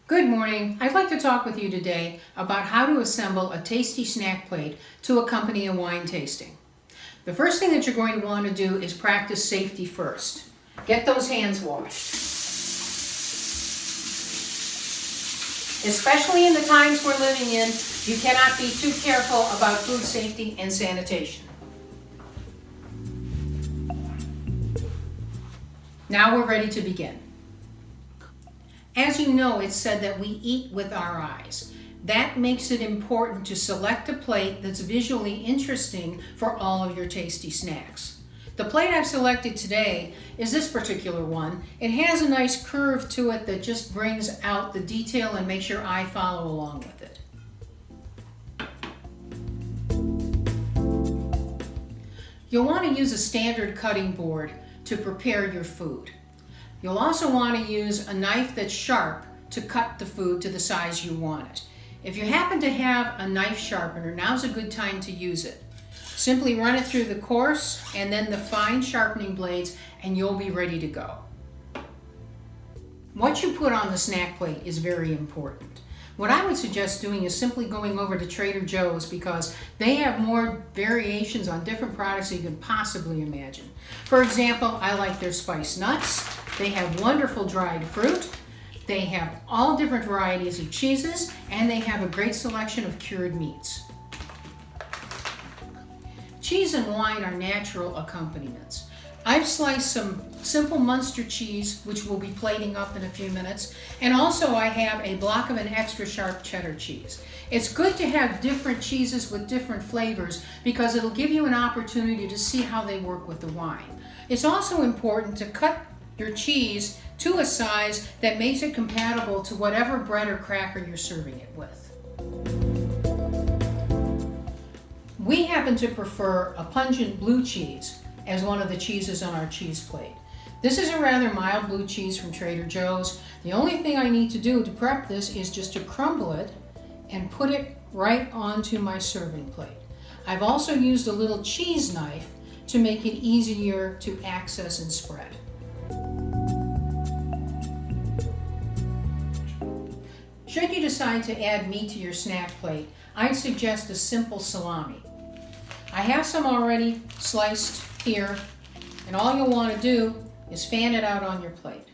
Good morning. I'd like to talk with you today about how to assemble a tasty snack plate to accompany a wine tasting. The first thing that you're going to want to do is practice safety first. Get those hands washed. Especially in the times we're living in, you cannot be too careful about food safety and sanitation. Now we're ready to begin. As you know, it's said that we eat with our eyes. That makes it important to select a plate that's visually interesting for all of your tasty snacks. The plate I've selected today is this particular one. It has a nice curve to it that just brings out the detail and makes your eye follow along with it. You'll want to use a standard cutting board to prepare your food. You'll also want to use a knife that's sharp to cut the food to the size you want it. If you happen to have a knife sharpener, now's a good time to use it. Simply run it through the coarse and then the fine sharpening blades and you'll be ready to go. What you put on the snack plate is very important. What I would suggest doing is simply going over to Trader Joe's because they have more variations on different products than you can possibly imagine. For example, I like their spiced nuts. They have wonderful dried fruit. They have all different varieties of cheeses, and they have a great selection of cured meats. Cheese and wine are natural accompaniments. I've sliced some simple Munster cheese, which we'll be plating up in a few minutes, and also I have a block of an extra sharp cheddar cheese. It's good to have different cheeses with different flavors because it'll give you an opportunity to see how they work with the wine. It's also important to cut your cheese to a size that makes it compatible to whatever bread or cracker you're serving it with. We happen to prefer a pungent blue cheese as one of the cheeses on our cheese plate. This is a rather mild blue cheese from Trader Joe's. The only thing I need to do to prep this is just to crumble it and put it right onto my serving plate. I've also used a little cheese knife to make it easier to access and spread. Should you decide to add meat to your snack plate, I'd suggest a simple salami. I have some already sliced here, and all you'll want to do is fan it out on your plate.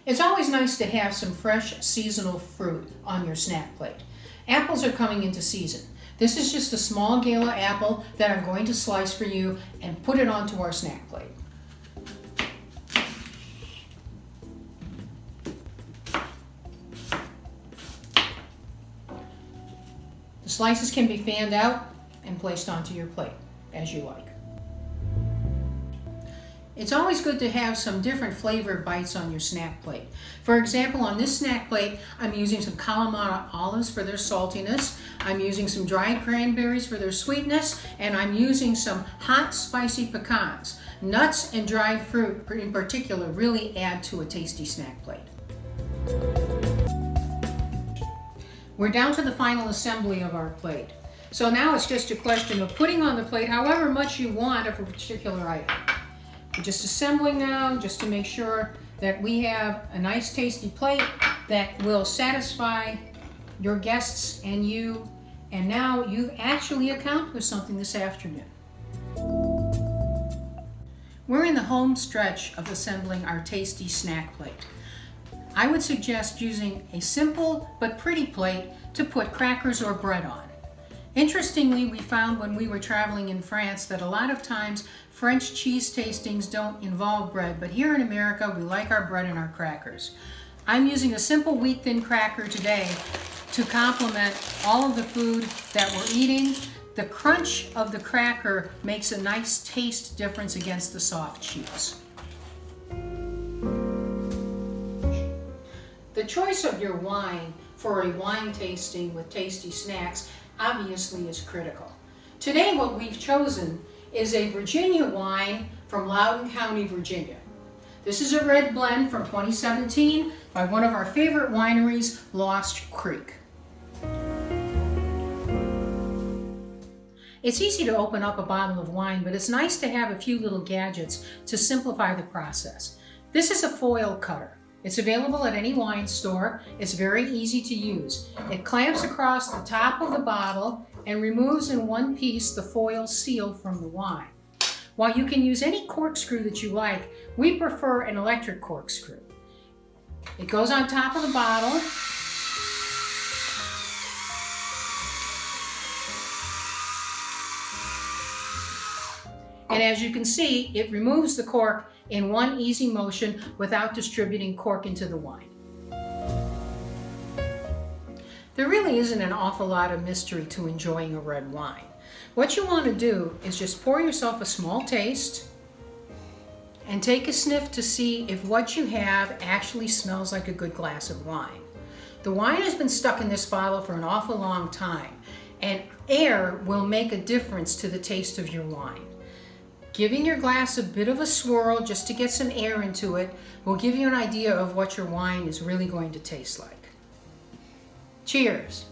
It's always nice to have some fresh seasonal fruit on your snack plate. Apples are coming into season. This is just a small Gala apple that I'm going to slice for you and put it onto our snack plate. The slices can be fanned out and placed onto your plate as you like. It's always good to have some different flavored bites on your snack plate. For example, on this snack plate, I'm using some Kalamata olives for their saltiness, I'm using some dried cranberries for their sweetness, and I'm using some hot spicy pecans. Nuts and dried fruit in particular really add to a tasty snack plate. We're down to the final assembly of our plate. So now it's just a question of putting on the plate however much you want of a particular item. We're just assembling now just to make sure that we have a nice tasty plate that will satisfy your guests and you, and now you've actually accomplished something this afternoon. We're in the home stretch of assembling our tasty snack plate. I would suggest using a simple but pretty plate to put crackers or bread on. Interestingly, we found when we were traveling in France that a lot of times French cheese tastings don't involve bread, but here in America we like our bread and our crackers. I'm using a simple wheat thin cracker today to complement all of the food that we're eating. The crunch of the cracker makes a nice taste difference against the soft cheese. The choice of your wine for a wine tasting with tasty snacks obviously is critical. Today what we've chosen is a Virginia wine from Loudoun County, Virginia. This is a red blend from 2017 by one of our favorite wineries, Lost Creek. It's easy to open up a bottle of wine, but it's nice to have a few little gadgets to simplify the process. This is a foil cutter. It's available at any wine store. It's very easy to use. It clamps across the top of the bottle and removes in one piece the foil seal from the wine. While you can use any corkscrew that you like, we prefer an electric corkscrew. It goes on top of the bottle. And as you can see, it removes the cork in one easy motion without distributing cork into the wine. There really isn't an awful lot of mystery to enjoying a red wine. What you want to do is just pour yourself a small taste and take a sniff to see if what you have actually smells like a good glass of wine. The wine has been stuck in this bottle for an awful long time, and air will make a difference to the taste of your wine. Giving your glass a bit of a swirl just to get some air into it will give you an idea of what your wine is really going to taste like. Cheers!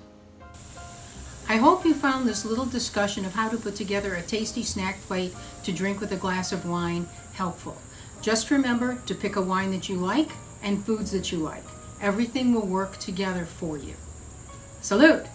I hope you found this little discussion of how to put together a tasty snack plate to drink with a glass of wine helpful. Just remember to pick a wine that you like and foods that you like. Everything will work together for you. Salute!